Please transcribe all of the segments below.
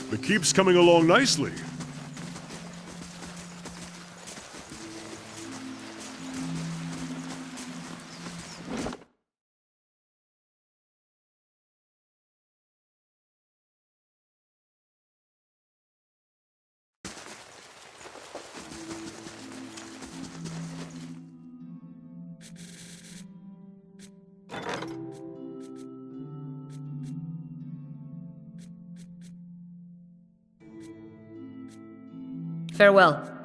The keep's coming along nicely. Farewell.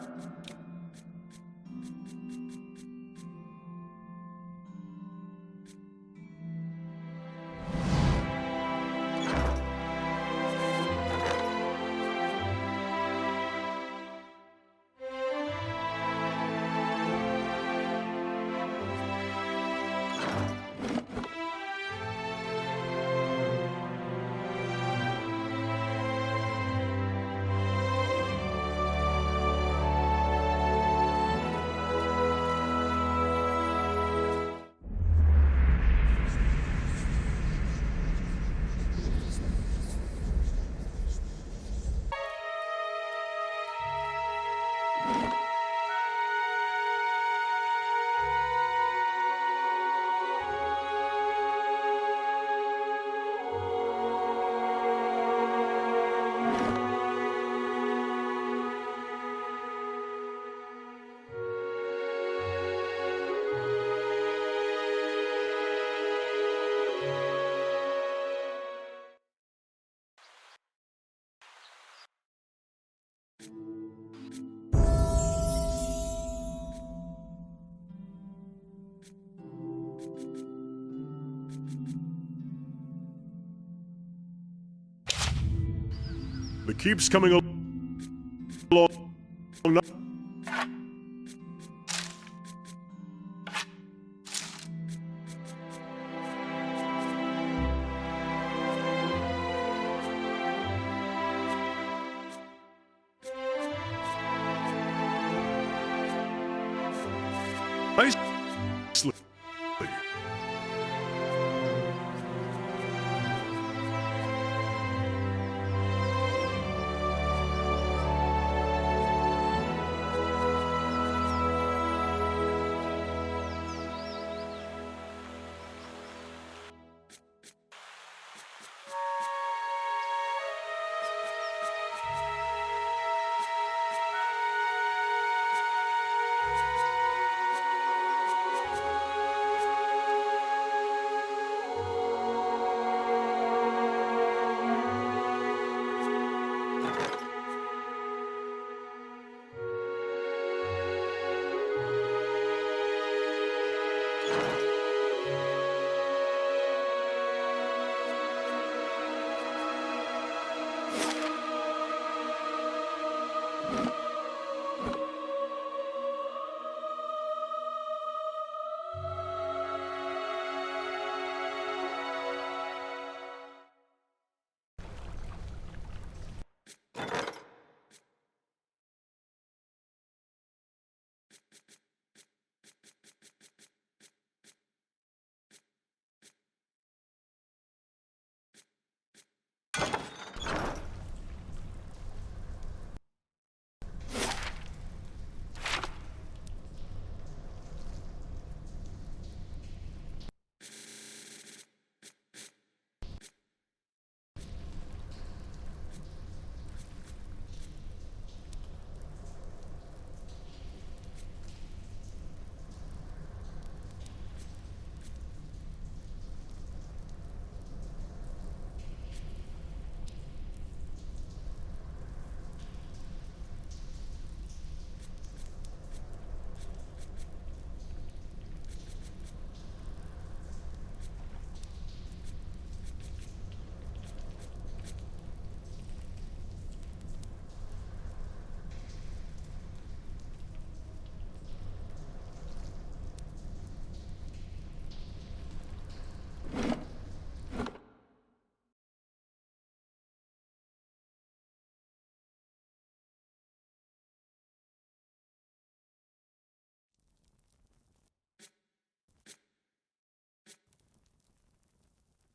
The keep's coming along. Nicely.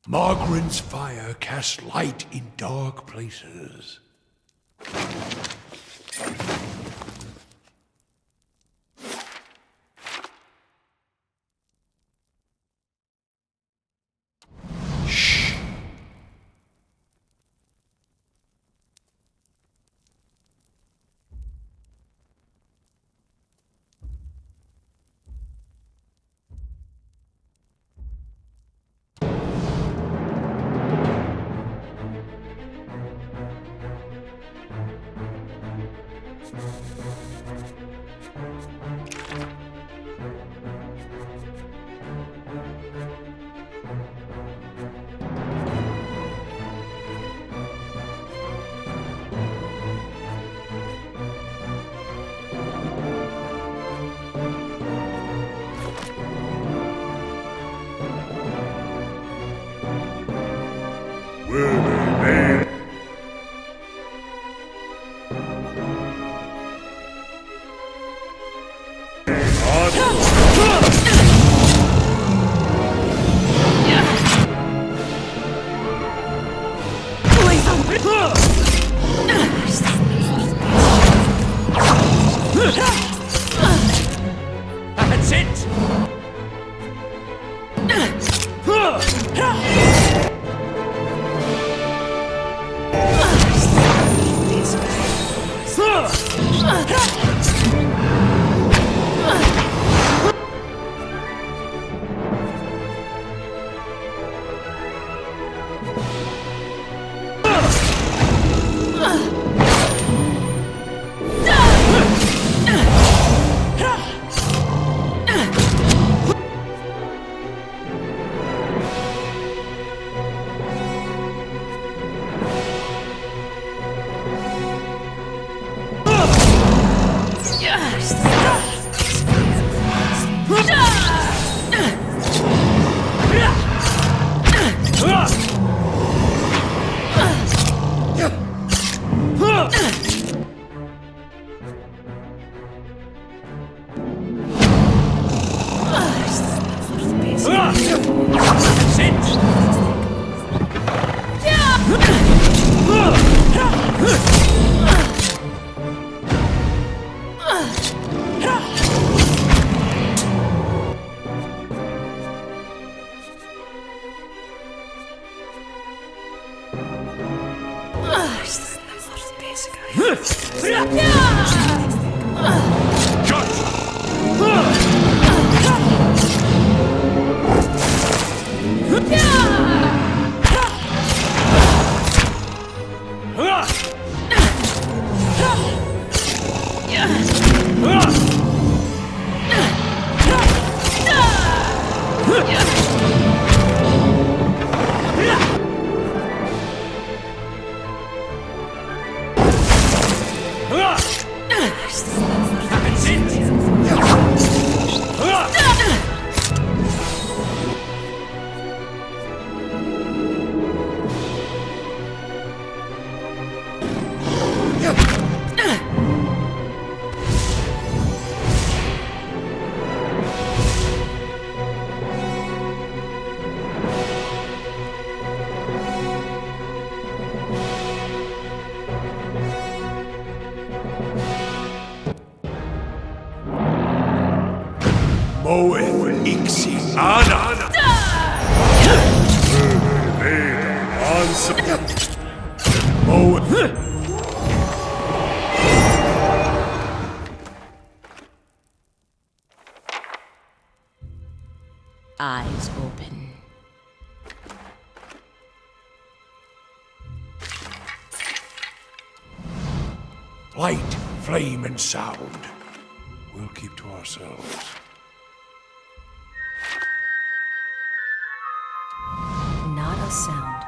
Margaren's fire casts light in dark places. That's it! Moeth ixi ana. Moeth. Eyes open. Light, flame, and sound. We'll keep to ourselves. Not a sound.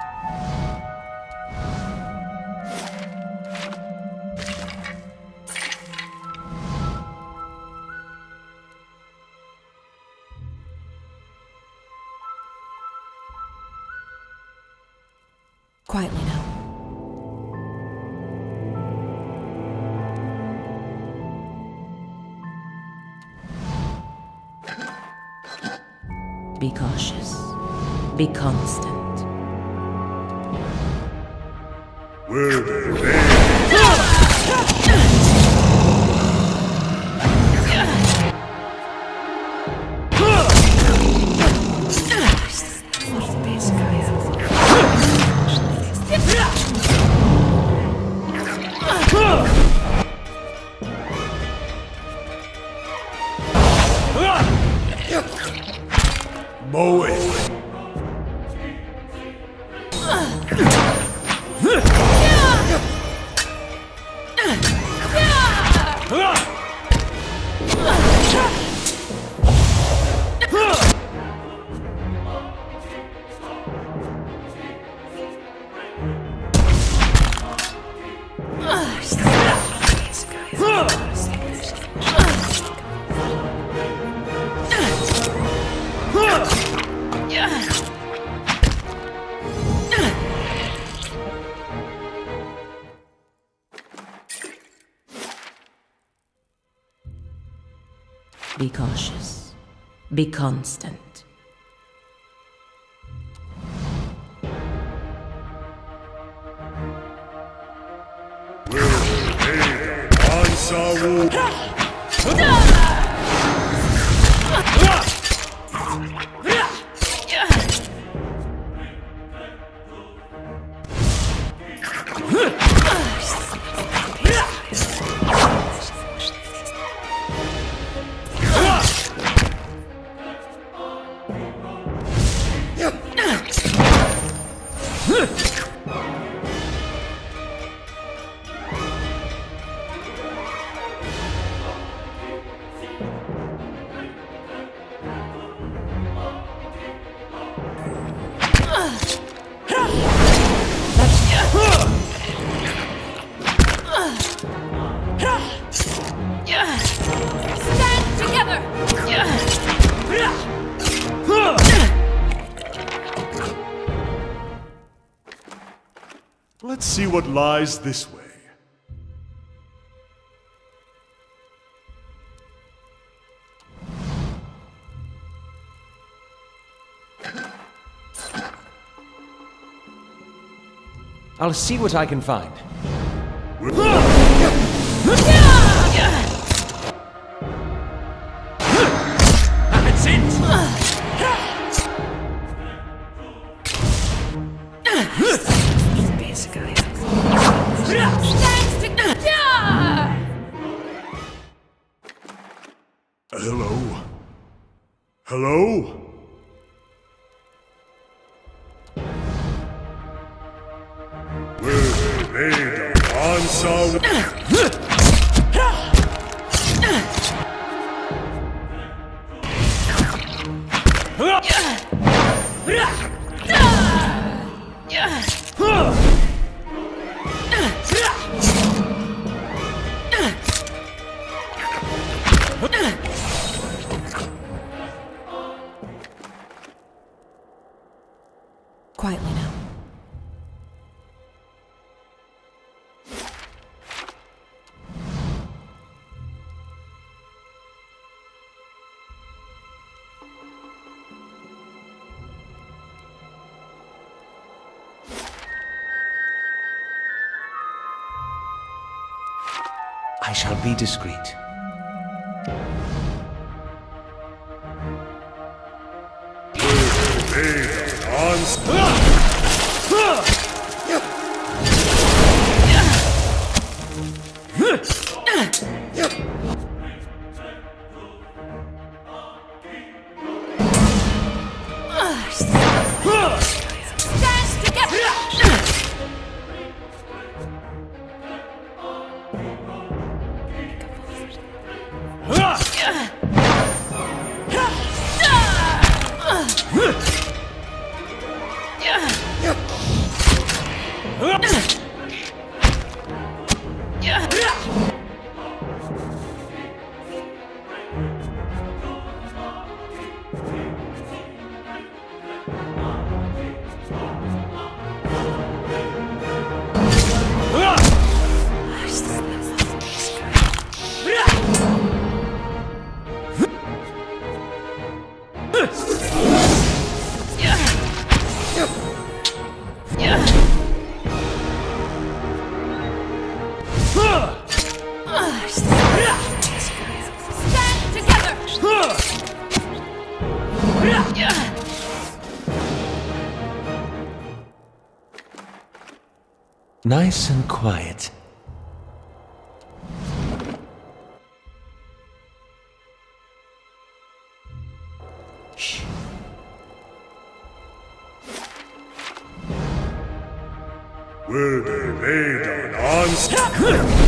Quietly now. Be cautious. Be constant. Will they? Be cautious. Be constant. Stand together! Let's see what lies this way. I'll see what I can find. That's Hello? Hello? Will made of answer. Quietly now. I shall be discreet. Stand together! Stand together! Nice and quiet. Shh. Will be made of answer.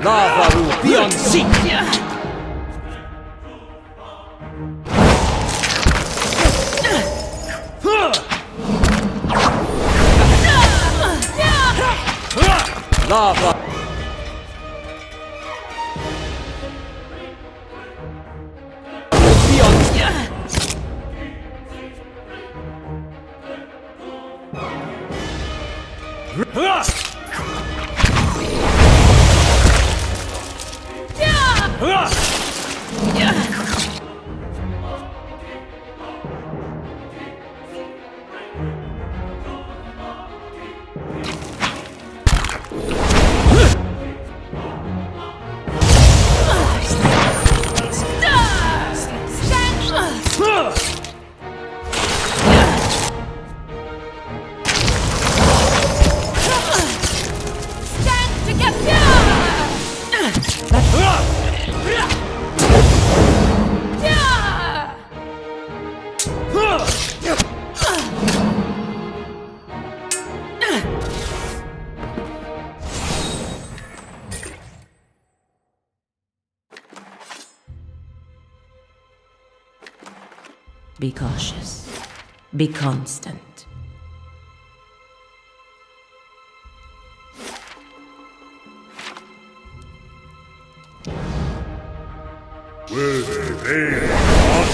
Lava will be on sea. Lava. Be on sea. Stand together! Be cautious. Be constant. Were they on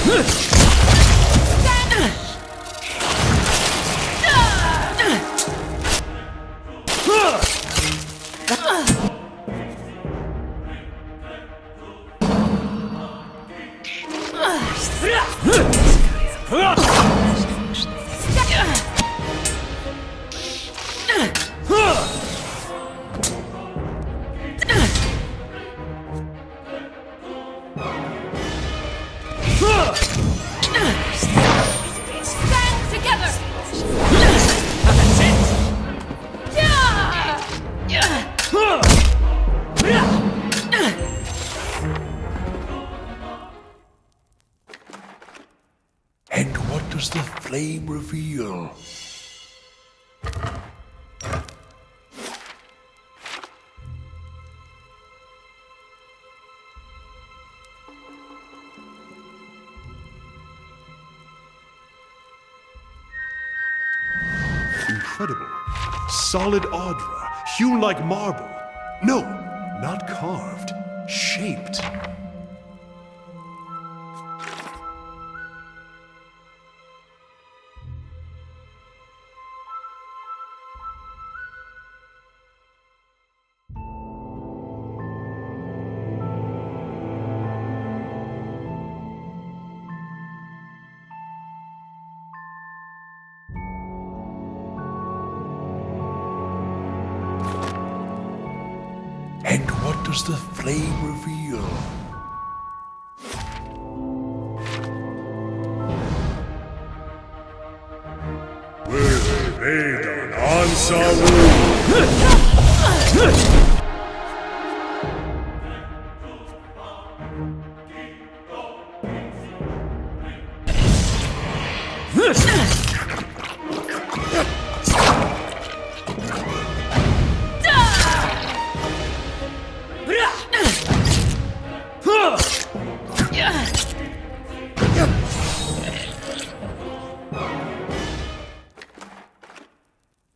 Stand together! And what does the flame reveal? incredible? Solid Audra, hewn like marble. No, not carved, shaped. And what does the flame reveal? Were they made on Ansaru?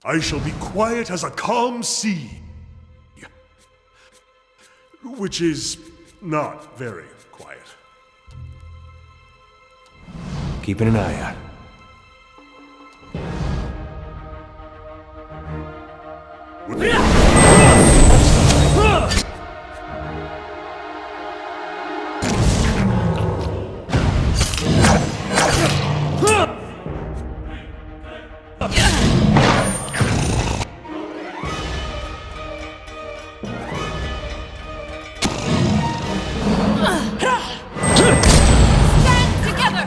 I shall be quiet as a calm sea. Which is not very quiet. Keeping an eye out. Stand together!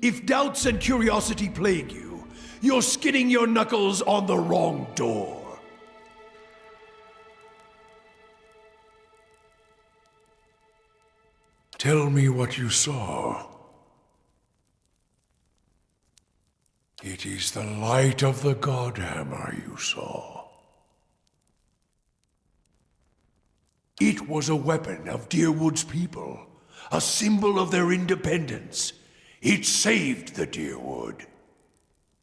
If doubts and curiosity plague you, you're skidding your knuckles on the wrong door. Tell me what you saw. It is the light of the Godhammer you saw. It was a weapon of Deerwood's people, a symbol of their independence. It saved the Deerwood.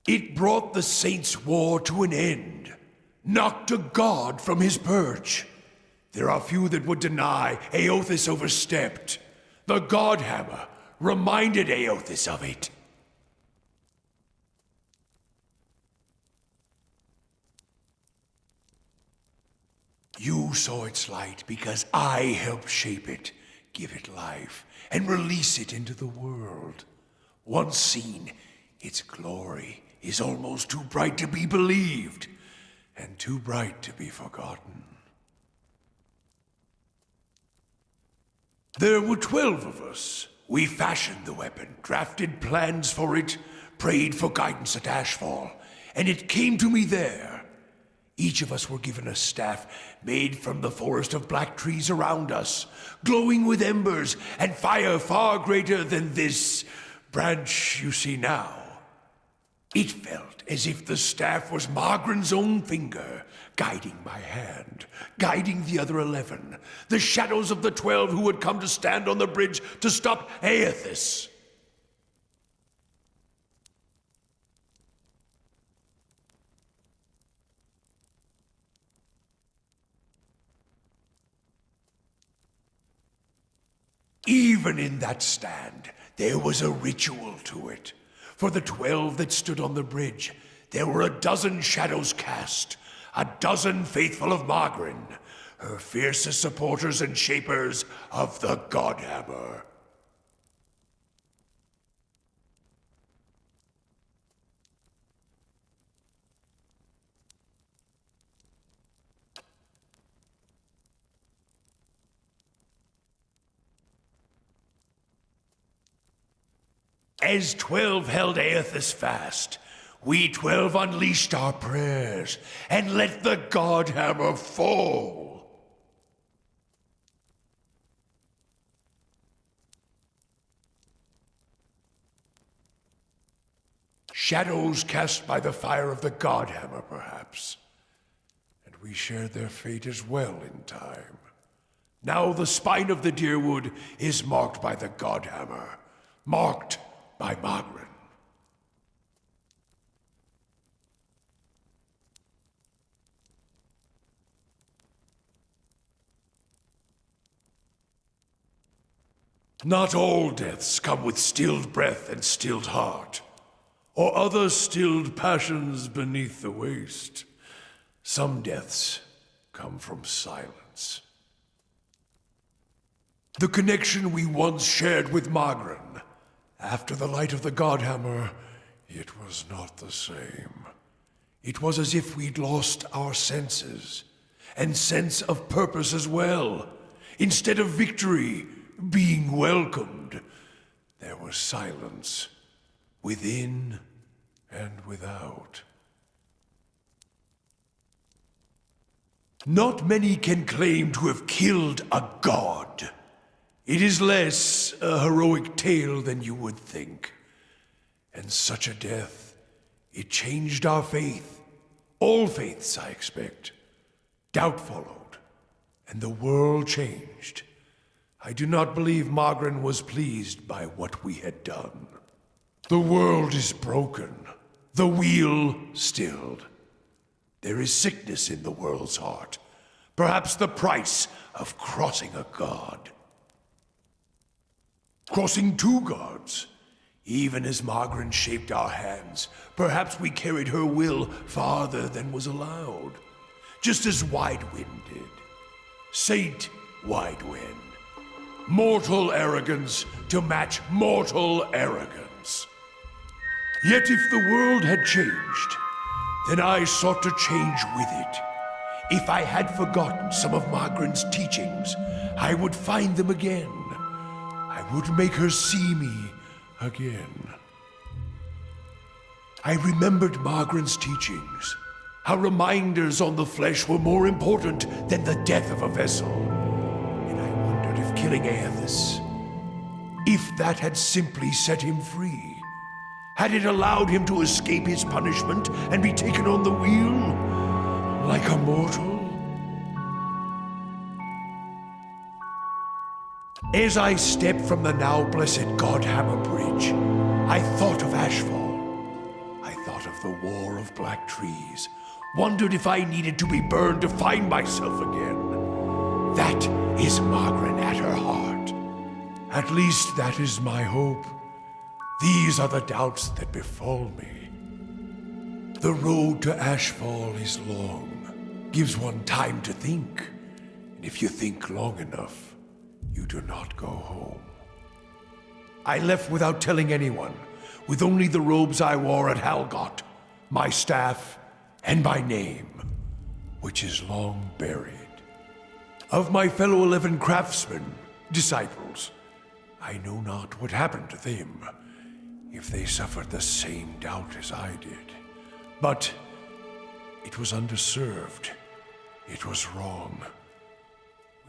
It brought the Saints' War to an end, knocked a god from his perch. There are few that would deny Eothas overstepped. The Godhammer reminded Eothas of it. You saw its light because I helped shape it, give it life, and release it into the world. Once seen, its glory is almost too bright to be believed, and too bright to be forgotten. There were 12 of us. We fashioned the weapon, drafted plans for it, prayed for guidance at Ashfall, and it came to me there. Each of us were given a staff made from the forest of black trees around us, glowing with embers and fire far greater than this branch you see now. It felt as if the staff was Margaren's own finger, guiding my hand, guiding the other 11, the shadows of the 12 who had come to stand on the bridge to stop Eothas. Even in that stand, there was a ritual to it. For the 12 that stood on the bridge, there were 12 shadows cast, 12 faithful of Margren, her fiercest supporters and shapers of the Godhammer. As 12 held Eothas fast, we 12 unleashed our prayers and let the Godhammer fall. Shadows cast by the fire of the Godhammer, perhaps. And we shared their fate as well in time. Now the spine of the Deerwood is marked by the Godhammer, marked by Margaret. Not all deaths come with stilled breath and stilled heart, or other stilled passions beneath the waste. Some deaths come from silence. The connection we once shared with Magran, after the light of the Godhammer, it was not the same. It was as if we'd lost our senses, and sense of purpose as well. Instead of victory being welcomed, there was silence, within and without. Not many can claim to have killed a god. It is less a heroic tale than you would think. And such a death, it changed our faith. All faiths, I expect. Doubt followed, and the world changed. I do not believe Magran was pleased by what we had done. The world is broken, the wheel stilled. There is sickness in the world's heart, perhaps the price of crossing a god. Crossing two gods. Even as Magran shaped our hands, perhaps we carried her will farther than was allowed. Just as Widewind did. Saint Widewind. Mortal arrogance to match mortal arrogance. Yet if the world had changed, then I sought to change with it. If I had forgotten some of Magran's teachings, I would find them again. I would make her see me again. I remembered Magran's teachings, how reminders on the flesh were more important than the death of a vessel. And I wondered if killing Aethys, if that had simply set him free. Had it allowed him to escape his punishment and be taken on the wheel like a mortal? As I stepped from the now blessed Godhammer Bridge, I thought of Ashfall. I thought of the War of Black Trees, wondered if I needed to be burned to find myself again. That is Magran at her heart. At least that is my hope. These are the doubts that befall me. The road to Ashfall is long, gives one time to think. And if you think long enough, you do not go home. I left without telling anyone, with only the robes I wore at Halgot, my staff, and my name, which is long buried. Of my fellow 11 craftsmen, disciples, I know not what happened to them, if they suffered the same doubt as I did. But it was underserved. It was wrong.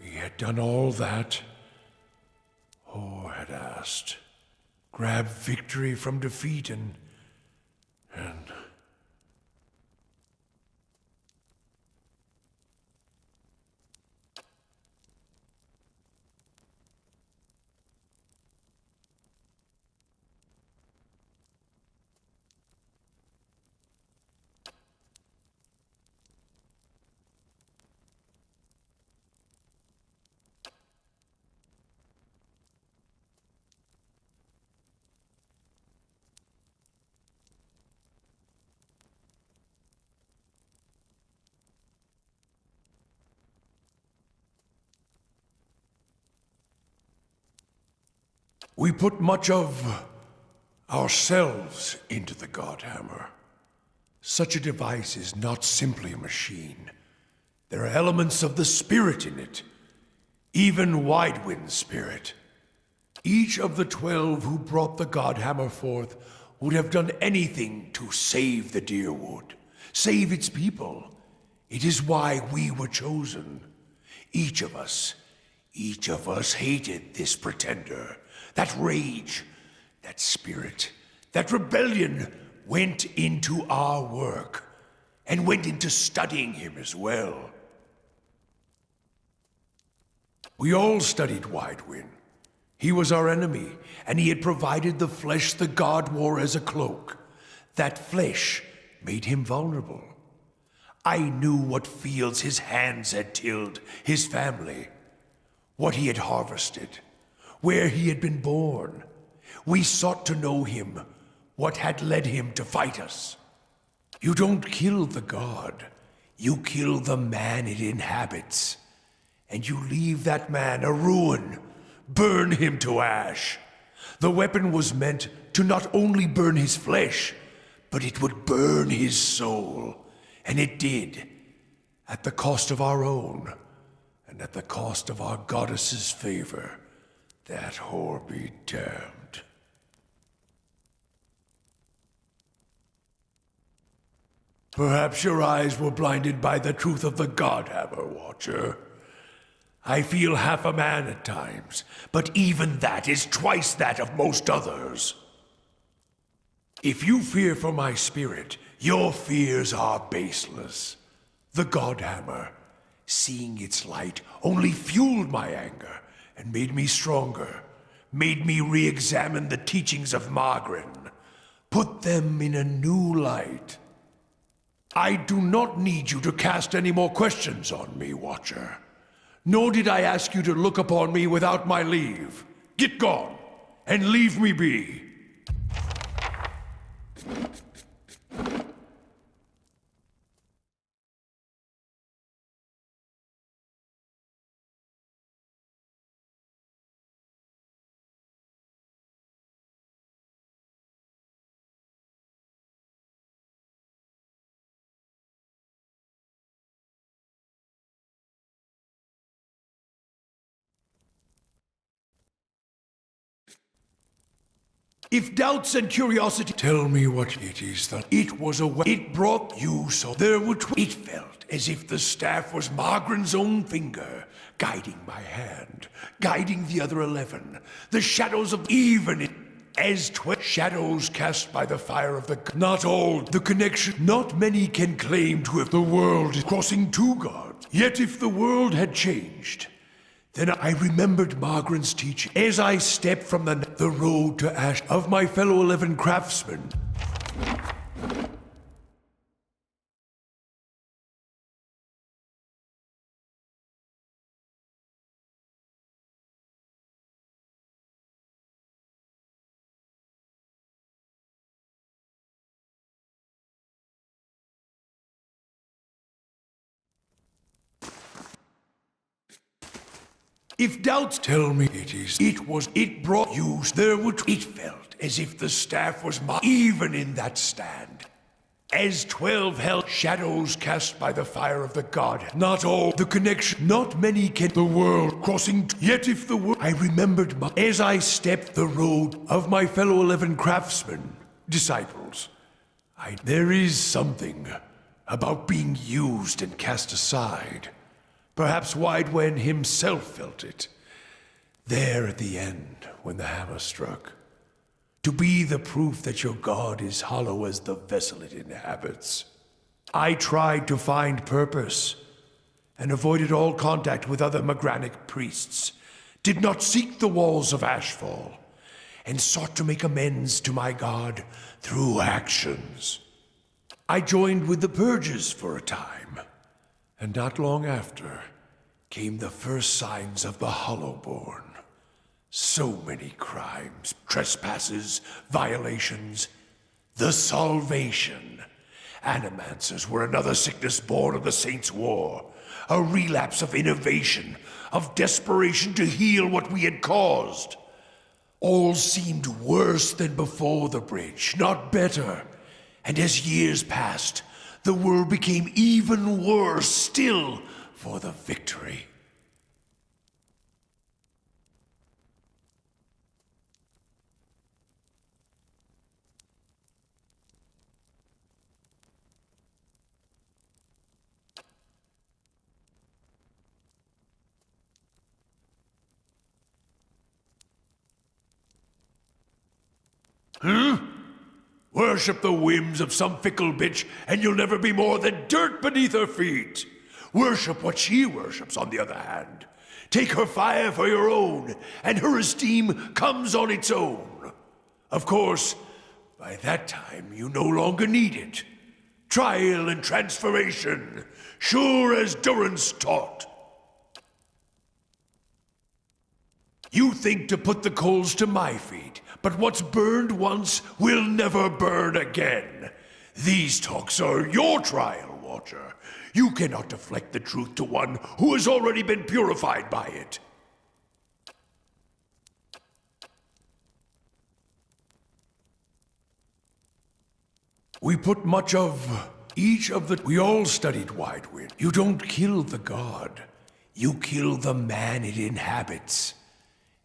We had done all that Hor had asked. Grab victory from defeat and we put much of ourselves into the Godhammer. Such a device is not simply a machine. There are elements of the spirit in it, even Widewind's spirit. Each of the 12 who brought the Godhammer forth would have done anything to save the Dyrwood, save its people. It is why we were chosen. Each of us hated this pretender. That rage, that spirit, that rebellion went into our work, and went into studying him as well. We all studied Widewind. He was our enemy, and he had provided the flesh the god wore as a cloak. That flesh made him vulnerable. I knew what fields his hands had tilled, his family, what he had harvested, where he had been born. We sought to know him, what had led him to fight us. You don't kill the god, you kill the man it inhabits. And you leave that man a ruin, burn him to ash. The weapon was meant to not only burn his flesh, but it would burn his soul. And it did, at the cost of our own, and at the cost of our goddess's favor. That whore be damned. Perhaps your eyes were blinded by the truth of the Godhammer, Watcher. I feel half a man at times, but even that is twice that of most others. If you fear for my spirit, your fears are baseless. The Godhammer, seeing its light, only fueled my anger and made me stronger, made me re-examine the teachings of Margren, put them in a new light. I do not need you to cast any more questions on me, Watcher. Nor did I ask you to look upon me without my leave. Get gone, and leave me be. If doubts and curiosity tell me what it is that it was it brought you so there would it felt as if the staff was Margren's own finger, guiding my hand, guiding the other 11, the shadows of even it, as 12 shadows cast by the fire of the not all the connection. Not many can claim to have the world is crossing two gods. Yet if the world had changed, then I remembered Margren's teaching as I stepped from the road to ash of my fellow 11 craftsmen. If doubts tell me it brought you, it felt as if the staff was even in that stand. As 12 held shadows cast by the fire of the god, not all the connection, not many can the world crossing, yet if the world, I remembered as I stepped the road of my fellow 11 craftsmen, disciples. There is something about being used and cast aside. Perhaps Widewen himself felt it, there at the end when the hammer struck. To be the proof that your god is hollow as the vessel it inhabits. I tried to find purpose, and avoided all contact with other Magranic priests, did not seek the walls of Ashfall, and sought to make amends to my god through actions. I joined with the Purges for a time. And not long after, came the first signs of the Hollowborn. So many crimes, trespasses, violations. The Salvation. Animancers were another sickness born of the Saints' War. A relapse of innovation, of desperation to heal what we had caused. All seemed worse than before the bridge, not better. And as years passed, the world became even worse still for the victory. Worship the whims of some fickle bitch, and you'll never be more than dirt beneath her feet. Worship what she worships, on the other hand. Take her fire for your own, and her esteem comes on its own. Of course, by that time, you no longer need it. Trial and transformation, sure as Durance taught. You think to put the coals to my feet, but what's burned once will never burn again. These talks are your trial, Watcher. You cannot deflect the truth to one who has already been purified by it. We put much of each of the... We all studied Widewind. You don't kill the god. You kill the man it inhabits.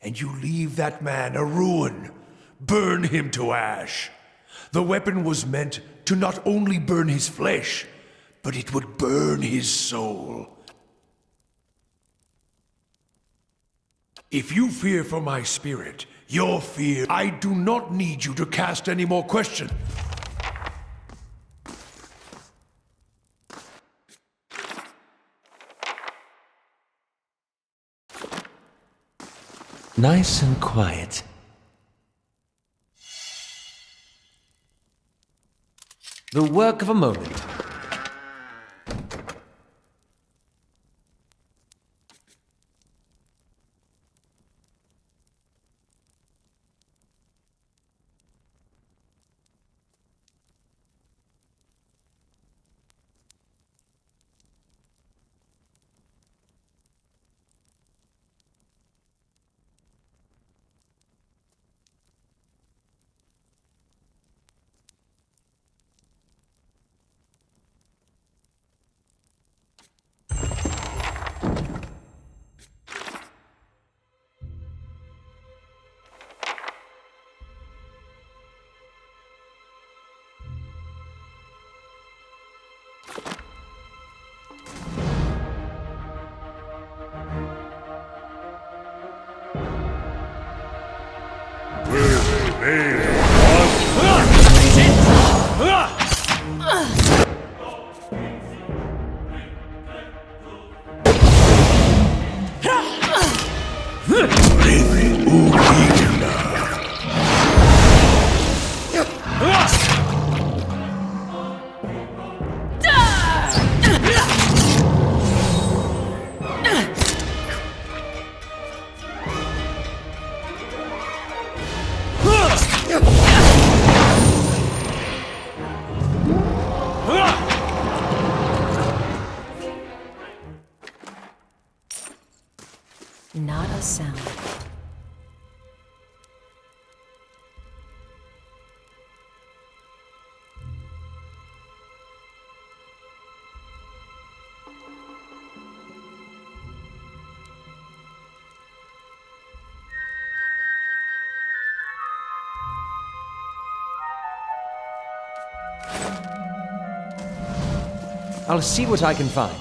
And you leave that man a ruin. Burn him to ash. The weapon was meant to not only burn his flesh, but it would burn his soul. If you fear for my spirit, your fear, I do not need you to cast any more questions. Nice and quiet. The work of a moment. Not a sound. I'll see what I can find.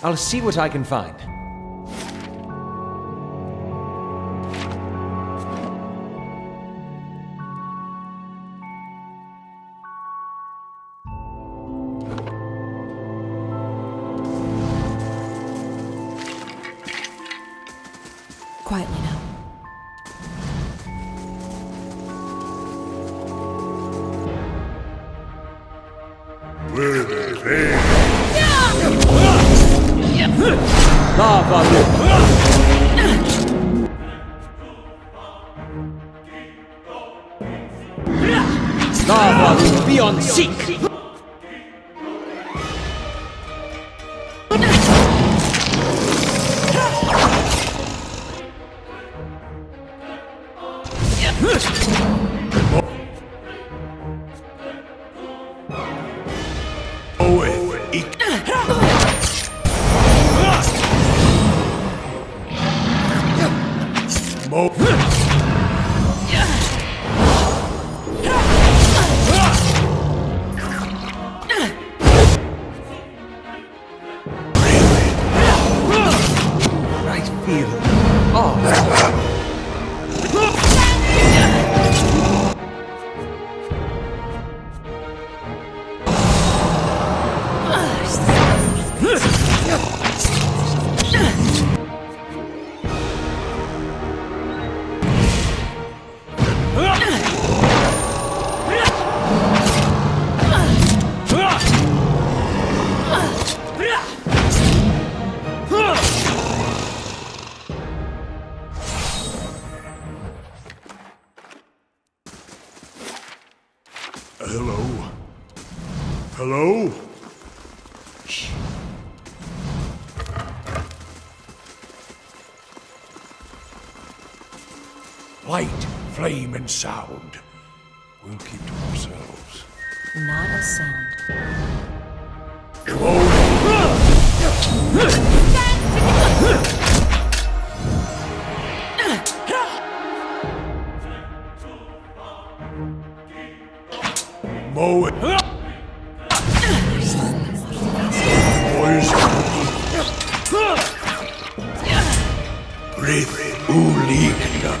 I'll see what I can find. Quietly now. Lava Lava beyond seek! go. Light, flame, and sound. We'll keep to ourselves. Not a sound. Mow it. Breath uligna.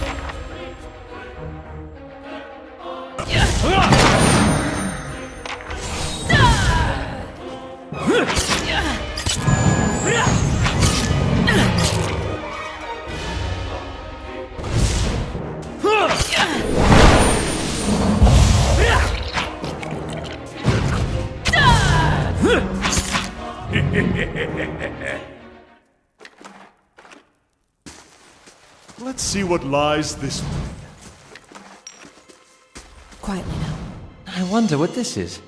Let's see what lies this way. Quietly now. I wonder what this is.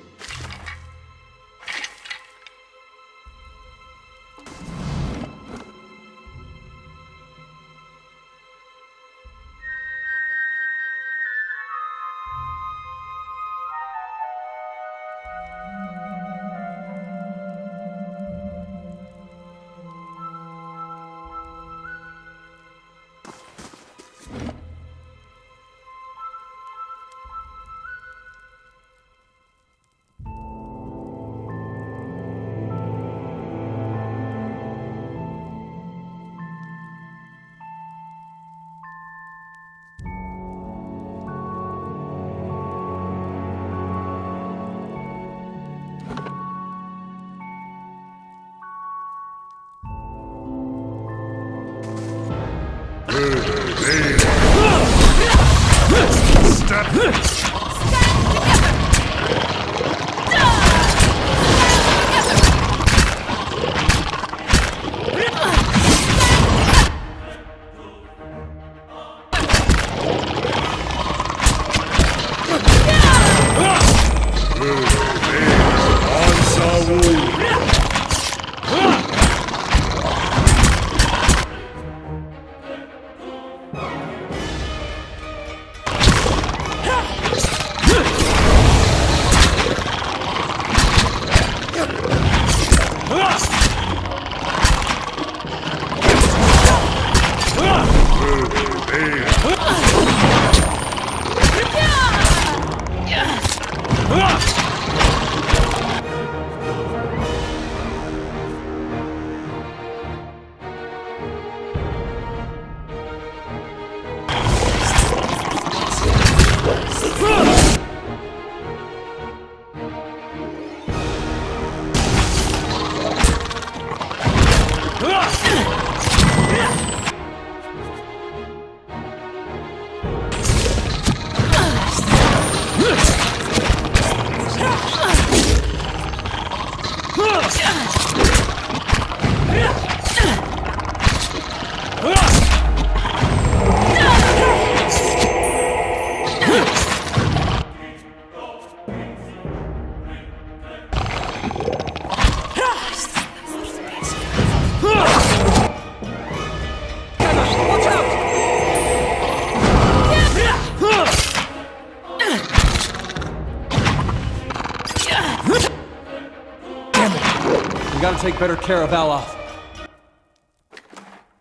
We gotta take better care of Aloth.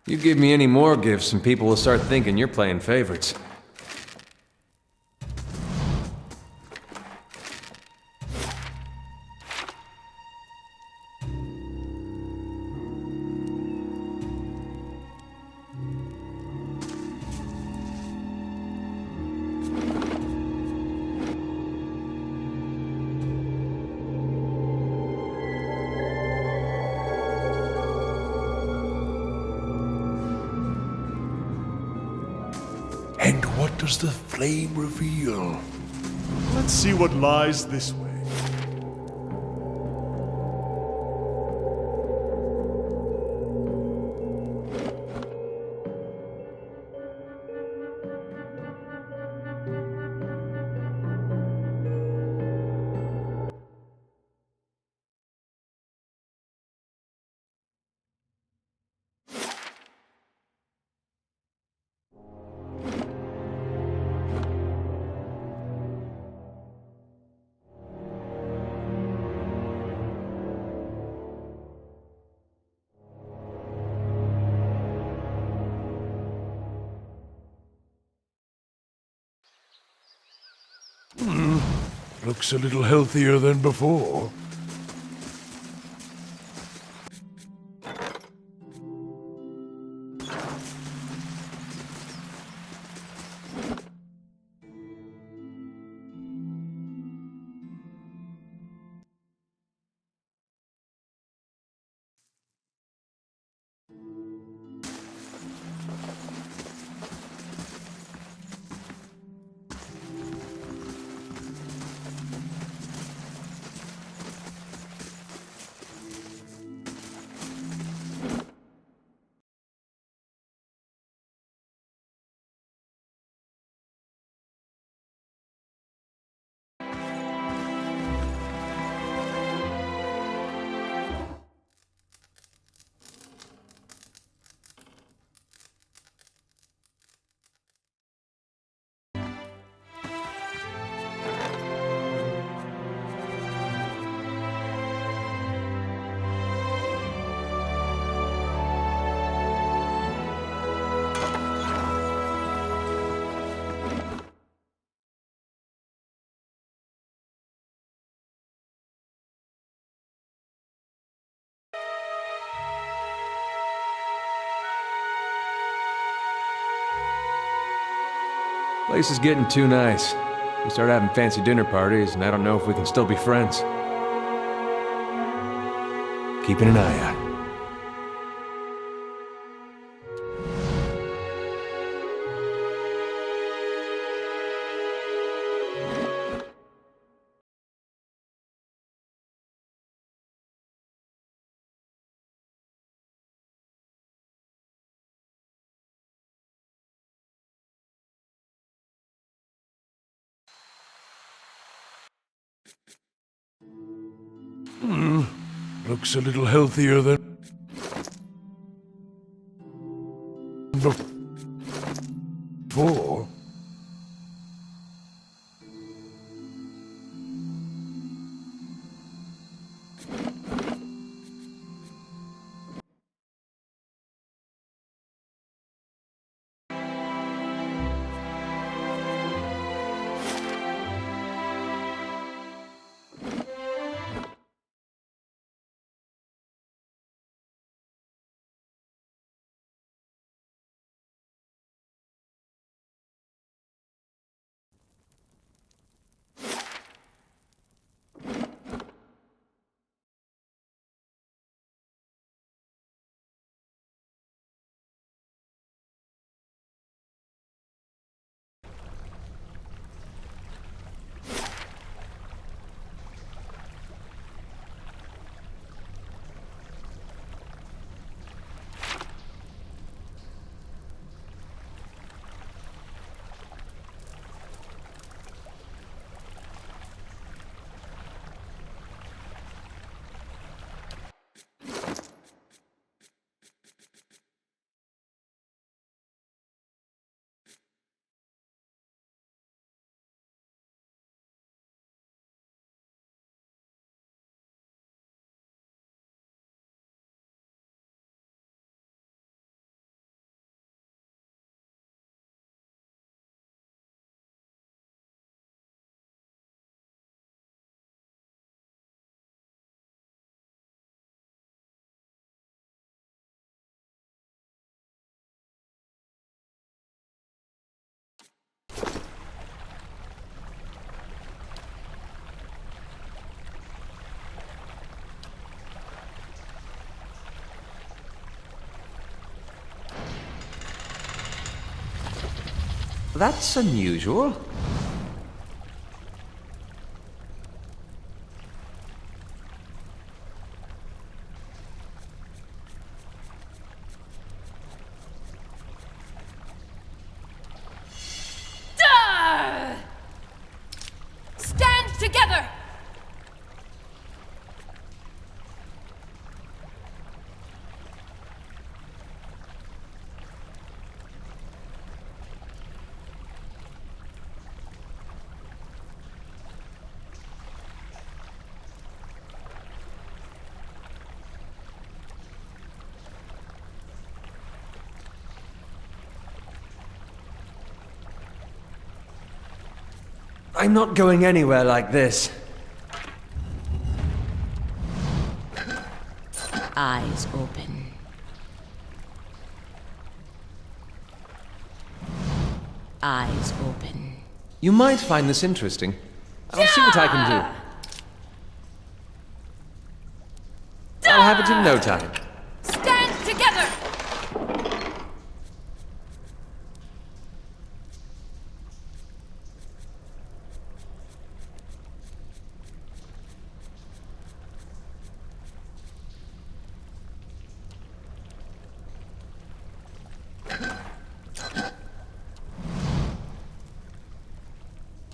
You give me any more gifts and people will start thinking you're playing favorites. And what does the flame reveal? Let's see what lies this way. Looks a little healthier than before. Place is getting too nice. We start having fancy dinner parties, and I don't know if we can still be friends. Keeping an eye out. Looks a little healthier than before. That's unusual. Stand together! I'm not going anywhere like this. Eyes open. Eyes open. You might find this interesting. I'll see what I can do. I'll have it in no time. Stand together!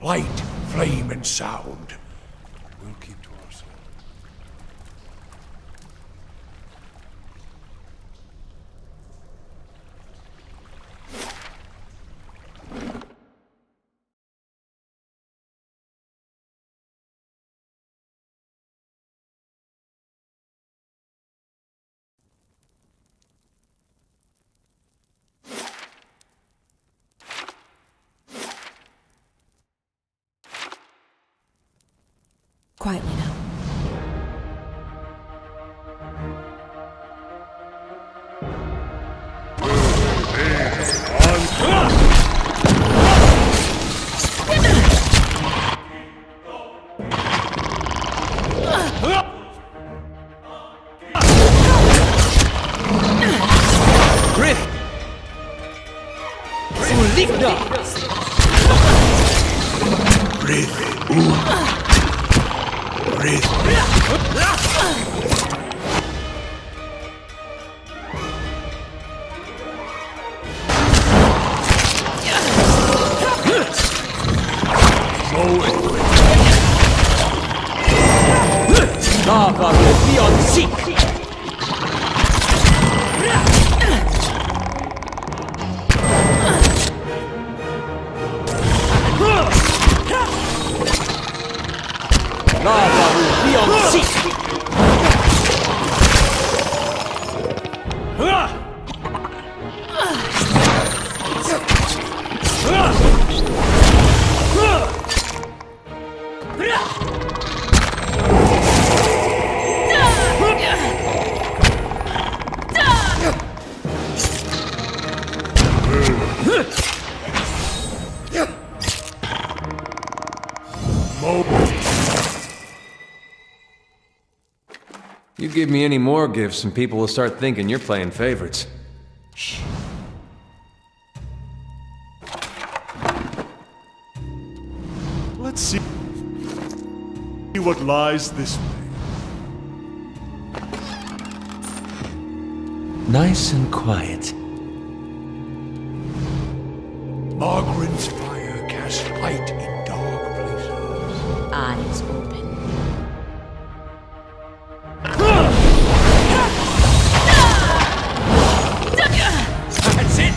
Light, flame, and sound. We'll keep to ourselves. Quietly now. Griff! Sulikda! Breathe. Breathe. Lava will be on seek! Lava will be on seek! You give me any more gifts and people will start thinking you're playing favorites. Shh. Let's see what lies this way. Nice and quiet. Margaren's fire casts light in dark places. Eyes open. That's it!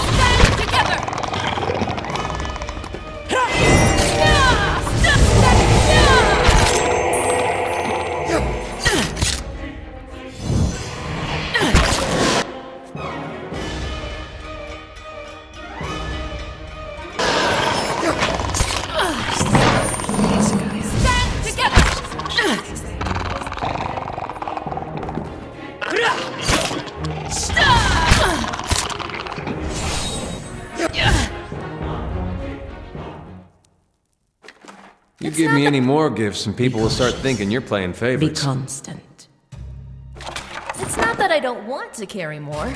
Stand together! Stand together! You give me any more gifts and people will start thinking you're playing Be favorites. constant. It's not that I don't want to carry more.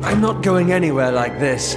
I'm not going anywhere like this.